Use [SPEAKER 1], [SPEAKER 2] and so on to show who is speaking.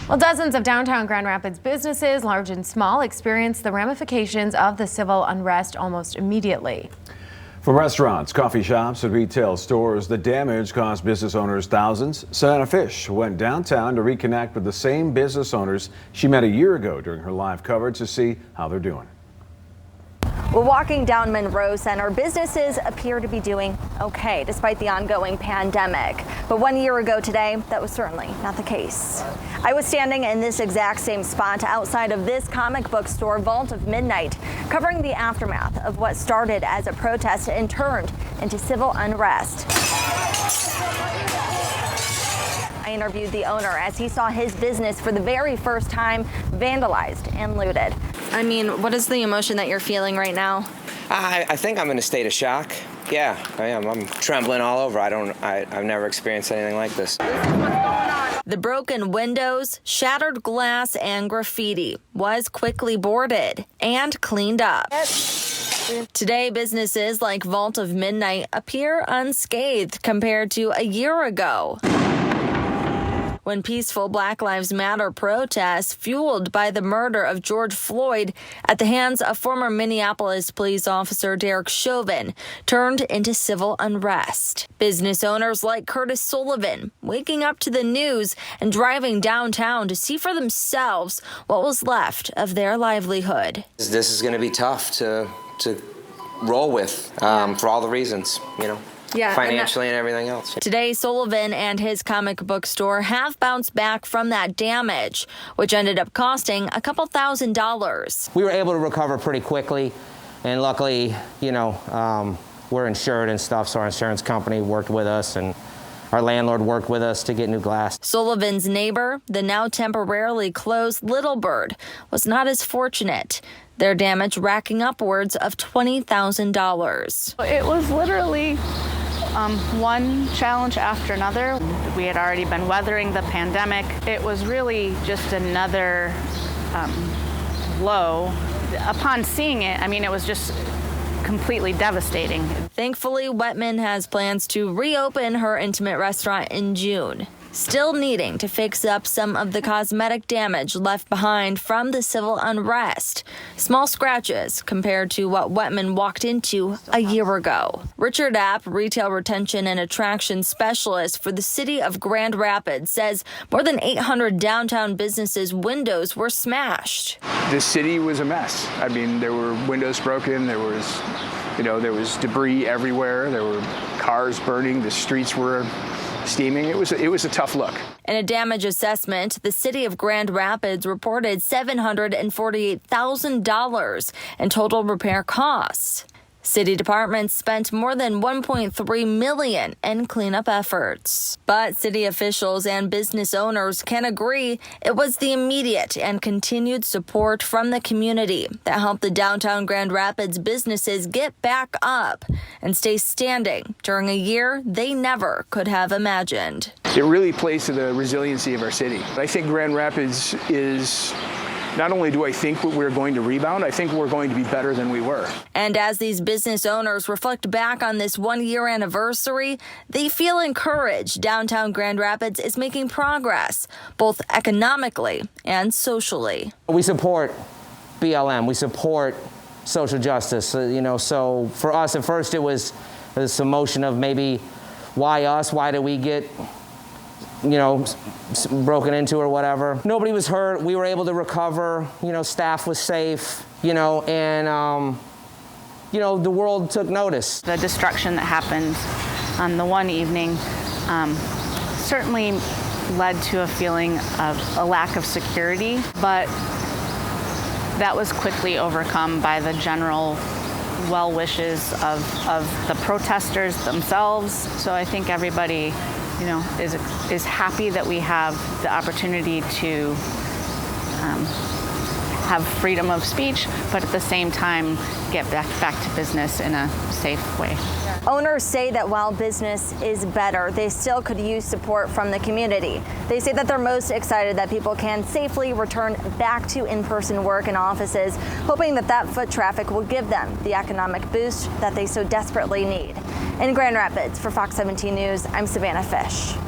[SPEAKER 1] Well, dozens of downtown Grand Rapids businesses, large and small, experienced the ramifications of the civil unrest almost immediately.
[SPEAKER 2] From restaurants, coffee shops, and retail stores, the damage cost business owners thousands. Savannah Fish went downtown to reconnect with the same business owners she met a year ago during her live coverage to see how they're doing.
[SPEAKER 3] Well, walking down Monroe Center, businesses appear to be doing okay despite the ongoing pandemic. But 1 year ago today, that was certainly not the case. I was standing in this exact same spot outside of this comic book store, Vault of Midnight, covering the aftermath of what started as a protest and turned into civil unrest. I interviewed the owner as he saw his business for the very first time vandalized and looted. I mean, what is the emotion that you're feeling right now?
[SPEAKER 4] I think I'm in a state of shock. Yeah, I am. I'm trembling all over. I've never experienced anything like this.
[SPEAKER 3] The broken windows, shattered glass, and graffiti was quickly boarded and cleaned up. Today, businesses like Vault of Midnight appear unscathed compared to a year ago, when peaceful Black Lives Matter protests fueled by the murder of George Floyd at the hands of former Minneapolis police officer Derek Chauvin turned into civil unrest. Business owners like Curtis Sullivan waking up to the news and driving downtown to see for themselves what was left of their livelihood.
[SPEAKER 4] This is going to be tough to roll with for all the reasons, financially and everything else.
[SPEAKER 3] Today, Sullivan and his comic book store have bounced back from that damage, which ended up costing a couple $1,000s.
[SPEAKER 4] We were able to recover pretty quickly, and luckily, we're insured and stuff, so our insurance company worked with us, and our landlord worked with us to get new glass.
[SPEAKER 3] Sullivan's neighbor, the now temporarily closed Little Bird, was not as fortunate. Their damage racking upwards of $20,000.
[SPEAKER 5] It was literally one challenge after another. We had already been weathering the pandemic. It was really just another blow. Upon seeing it, it was just completely devastating.
[SPEAKER 3] Thankfully, Wetman has plans to reopen her intimate restaurant in June, still needing to fix up some of the cosmetic damage left behind from the civil unrest. Small scratches compared to what Wetman walked into a year ago. Richard App, retail retention and attraction specialist for the city of Grand Rapids, says more than 800 downtown businesses' windows were smashed.
[SPEAKER 6] The city was a mess. There were windows broken, there was debris everywhere, there were cars burning, the streets were steaming. It was a tough look.
[SPEAKER 3] In a damage assessment, the city of Grand Rapids reported $748,000 in total repair costs. City departments spent more than $1.3 million in cleanup efforts. But city officials and business owners can agree it was the immediate and continued support from the community that helped the downtown Grand Rapids businesses get back up and stay standing during a year they never could have imagined.
[SPEAKER 6] It really plays to the resiliency of our city. I think Grand Rapids is... Not only do I think we're going to rebound, I think we're going to be better than we were.
[SPEAKER 3] And as these business owners reflect back on this 1 year anniversary, they feel encouraged downtown Grand Rapids is making progress, both economically and socially.
[SPEAKER 4] We support BLM. We support social justice. So for us, at first it was this emotion of maybe, why us? Why did we get broken into or whatever. Nobody was hurt. We were able to recover. Staff was safe. The world took notice.
[SPEAKER 5] The destruction that happened on the one evening certainly led to a feeling of a lack of security, but that was quickly overcome by the general well wishes of the protesters themselves. So I think everybody is happy that we have the opportunity to have freedom of speech, but at the same time get back to business in a safe way.
[SPEAKER 3] Owners say that while business is better, they still could use support from the community. They say that they're most excited that people can safely return back to in-person work in offices, hoping that foot traffic will give them the economic boost that they so desperately need. In Grand Rapids, for Fox 17 News, I'm Savannah Fish.